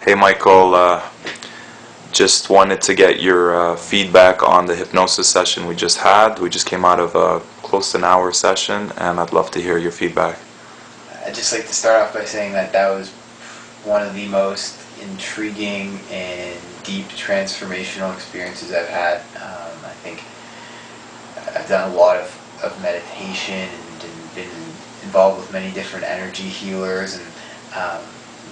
Hey Michael, just wanted to get your feedback on the hypnosis session we just had. We just came out of a close to an hour session, and I'd love to hear your feedback. I'd just like to start off by saying that that was one of the most intriguing and deep transformational experiences I've had. I think I've done a lot of meditation and been involved with many different energy healers, and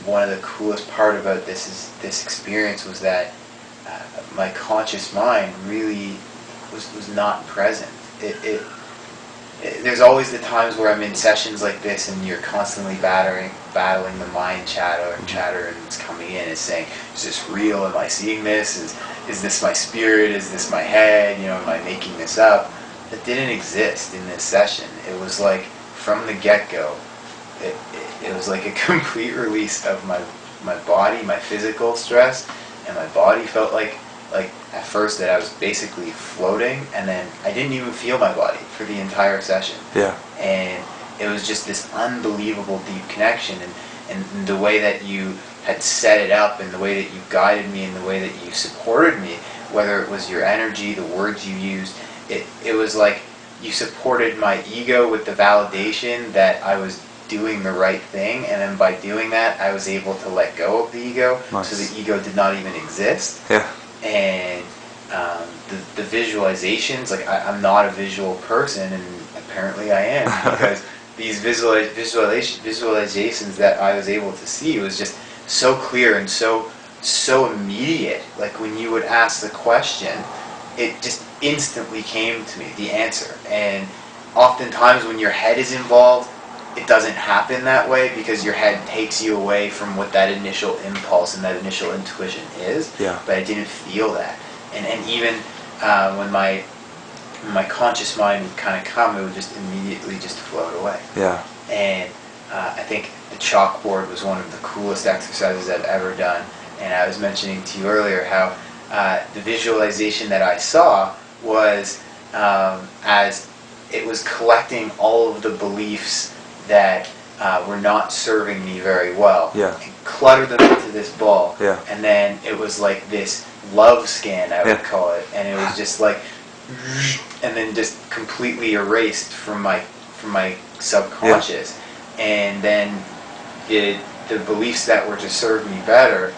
one of the coolest part about this experience was that my conscious mind really was not present. There's always the times where I'm in sessions like this and you're constantly battling the mind chatter, and it's coming in, it's saying, is this real? Am I seeing this? Is this my spirit? Is this my head? You know, am I making this up? That didn't exist in this session. It was like, from the get-go, it was like a complete release of my body, my physical stress, and my body felt like at first that I was basically floating, and then I didn't even feel my body for the entire session. Yeah. And it was just this unbelievable deep connection, and the way that you had set it up, and the way that you guided me, and the way that you supported me, whether it was your energy, the words you used, it was like you supported my ego with the validation that I was doing the right thing, and then by doing that I was able to let go of the ego. Nice. So the ego did not even exist. Yeah. And the visualizations, like I'm not a visual person, and apparently I am, because these visualizations that I was able to see was just so clear and so immediate. Like when you would ask the question, it just instantly came to me, the answer. And oftentimes when your head is involved, it doesn't happen that way, because your head takes you away from what that initial impulse and that initial intuition is. Yeah. But I didn't feel that. And even when my conscious mind would kind of come, it would just immediately just float away. Yeah. And I think the chalkboard was one of the coolest exercises I've ever done. And I was mentioning to you earlier how the visualization that I saw was as it was collecting all of the beliefs that were not serving me very well. Yeah. And cluttered them into this ball. Yeah. And then it was like this love scan, I would call it. And it was just like, and then just completely erased from my subconscious. Yeah. And then the beliefs that were to serve me better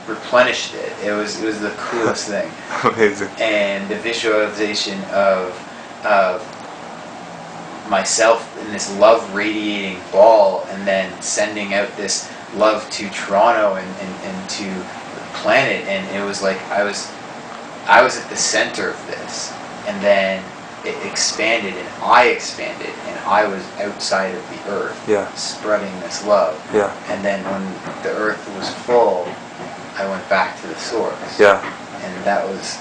replenished it. It was the coolest thing. Amazing. And the visualization of myself in this love radiating ball, and then sending out this love to Toronto and to the planet, and it was like I was at the center of this, and then it expanded, and I expanded, and I was outside of the earth. Yeah. Spreading this love. Yeah. And then when the earth was full, I went back to the source. Yeah. And that was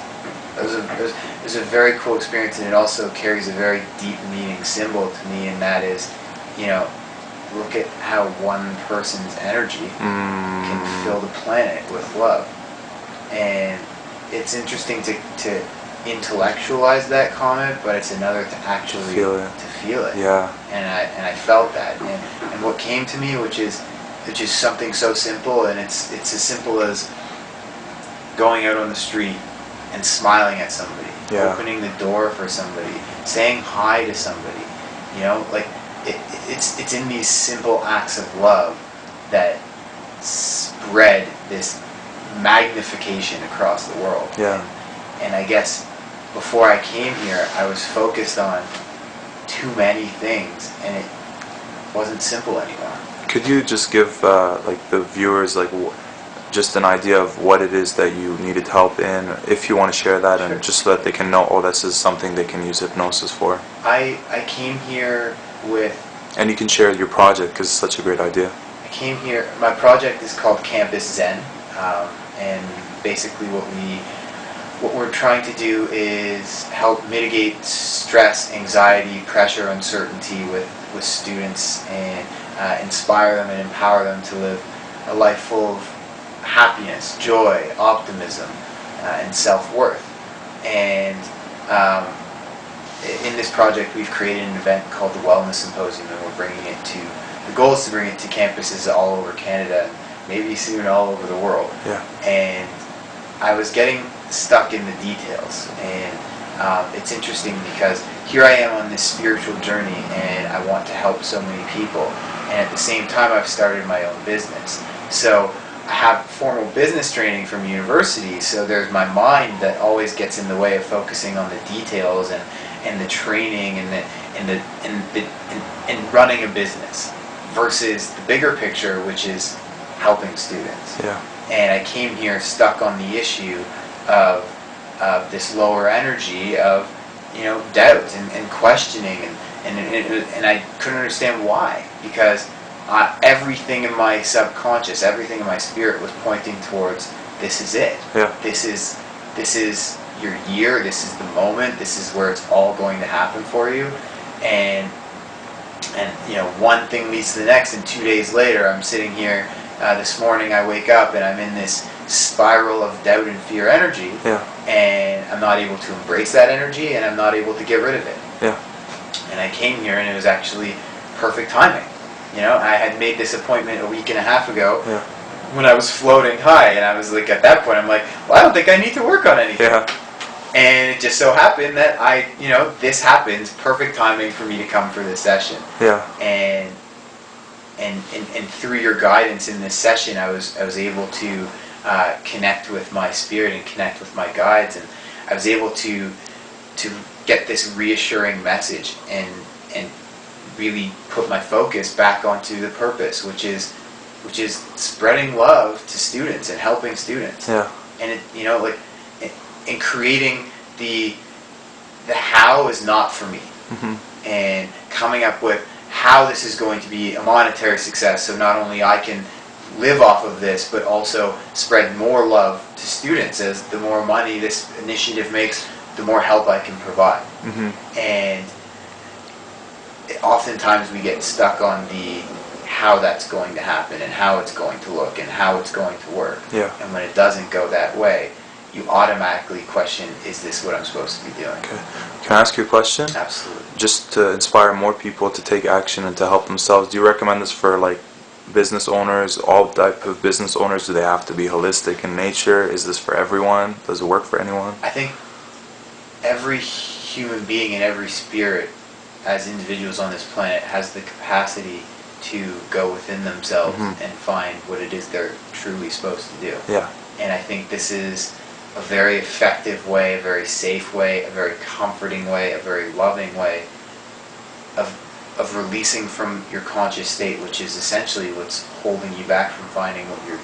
a very cool experience, and it also carries a very deep meaning symbol to me, and that is, you know, look at how one person's energy can fill the planet with love. And it's interesting to intellectualize that comment, but it's another to actually feel it. Yeah. And I felt that, and what came to me, which is something so simple, and it's as simple as going out on the street and smiling at somebody, opening the door for somebody, saying hi to somebody. You know, like it's in these simple acts of love that spread this magnification across the world. Yeah. And I guess before I came here, I was focused on too many things, and it wasn't simple anymore. Could you just give like the viewers just an idea of what it is that you needed help in, if you want to share that? Sure. And just so that they can know, oh, this is something they can use hypnosis for. I came here with... And you can share your project, because it's such a great idea. I came here, my project is called Campus Zen, and basically what we're trying to do is help mitigate stress, anxiety, pressure, uncertainty with students, and inspire them and empower them to live a life full of happiness, joy, optimism, and self-worth. And in this project, we've created an event called the Wellness Symposium, and we're bringing it to, the goal is to bring it to campuses all over Canada. maybe soon all over the world. Yeah. And I was getting stuck in the details, and it's interesting because here I am on this spiritual journey, and I want to help so many people, and at the same time I've started my own business. So I have formal business training from university, so there's my mind that always gets in the way of focusing on the details and the training and running a business versus the bigger picture, which is helping students. Yeah. And I came here stuck on the issue of this lower energy of, you know, doubt and questioning, and I couldn't understand why, because everything in my subconscious, everything in my spirit was pointing towards, this is it. Yeah. This is your year. This is the moment. This is where it's all going to happen for you. And you know, one thing leads to the next, and 2 days later, I'm sitting here. This morning, I wake up and I'm in this spiral of doubt and fear energy. Yeah. And I'm not able to embrace that energy, and I'm not able to get rid of it. Yeah. And I came here, and it was actually perfect timing. You know, I had made this appointment a week and a half ago. Yeah. When I was floating high, and I was like, at that point, I'm like, well, I don't think I need to work on anything. Yeah. And it just so happened that this happens, perfect timing for me to come for this session. Yeah. And through your guidance in this session, I was able to connect with my spirit and connect with my guides, and I was able to get this reassuring message and really put my focus back onto the purpose, which is spreading love to students and helping students. Yeah. And in creating the how is not for me, Mm-hmm. and coming up with how this is going to be a monetary success, so not only I can live off of this, but also spread more love to students, as the more money this initiative makes, the more help I can provide. Mm-hmm. And oftentimes we get stuck on the how that's going to happen and how it's going to look and how it's going to work. Yeah. And when it doesn't go that way, you automatically question, is this what I'm supposed to be doing? Okay. Can I ask you a question? Absolutely. Just to inspire more people to take action and to help themselves, do you recommend this for like business owners, all type of business owners? Do they have to be holistic in nature? Is this for everyone? Does it work for anyone? I think every human being and every spirit, as individuals on this planet, has the capacity to go within themselves Mm-hmm. and find what it is they're truly supposed to do. Yeah. And I think this is a very effective way, a very safe way, a very comforting way, a very loving way of releasing from your conscious state, which is essentially what's holding you back from finding what your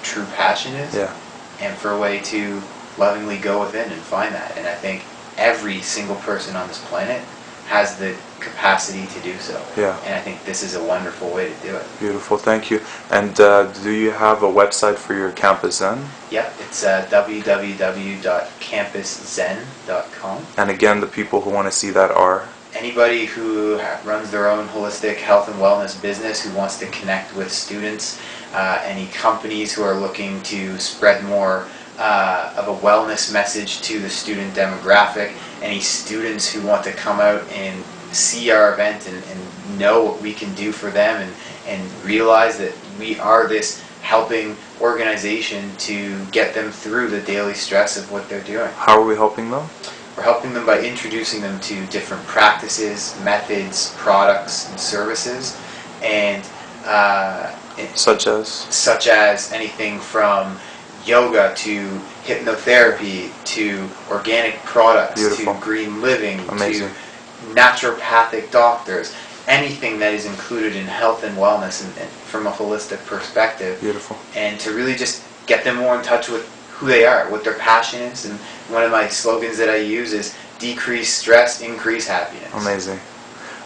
true passion is. Yeah. And for a way to lovingly go within and find that. And I think every single person on this planet has the capacity to do so. Yeah. And I think this is a wonderful way to do it. Beautiful, thank you. And do you have a website for your Campus Zen? Yeah, it's www.campuszen.com. And again, the people who want to see that are? Anybody who runs their own holistic health and wellness business, who wants to connect with students, any companies who are looking to spread more of a wellness message to the student demographic, any students who want to come out and see our event and know what we can do for them and realize that we are this helping organization to get them through the daily stress of what they're doing. How are we helping them? We're helping them by introducing them to different practices, methods, products, and services, and Such as anything from yoga to hypnotherapy to organic products. Beautiful. To green living. Amazing. To naturopathic doctors. Anything that is included in health and wellness and from a holistic perspective. Beautiful. And to really just get them more in touch with who they are, what their passion is. And one of my slogans that I use is decrease stress, increase happiness. Amazing.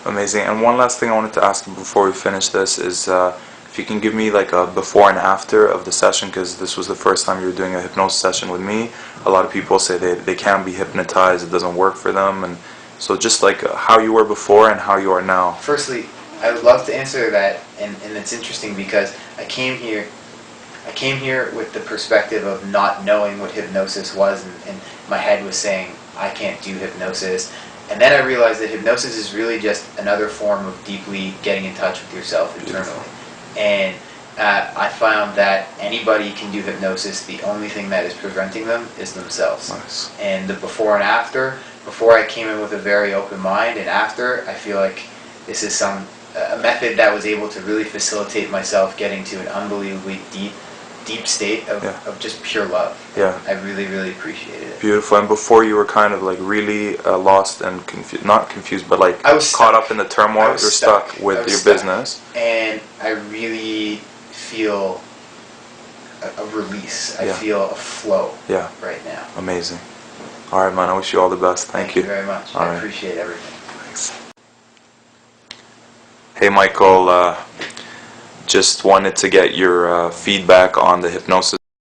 Amazing. And one last thing I wanted to ask you before we finish this is if you can give me like a before and after of the session, because this was the first time you were doing a hypnosis session with me. A lot of people say they can't be hypnotized, it doesn't work for them, and so just like how you were before and how you are now. Firstly, I would love to answer that, and it's interesting because I came here with the perspective of not knowing what hypnosis was, and my head was saying, I can't do hypnosis. And then I realized that hypnosis is really just another form of deeply getting in touch with yourself internally. Beautiful. And I found that anybody can do hypnosis. The only thing that is preventing them is themselves. Nice. And the before and after, before I came in with a very open mind, and after, I feel like this is a method that was able to really facilitate myself getting to an unbelievably deep state of just pure love. Yeah. I really, really appreciated it. Beautiful. And before you were kind of like really lost and confused, not confused, but like I was caught stuck. up in the turmoil. You're stuck with your business. And I really feel a release. I feel a flow right now. Amazing. All right, man. I wish you all the best. Thank you. Thank you very much. All I right. appreciate everything. Thanks. Hey, Michael. Just wanted to get your feedback on the hypnosis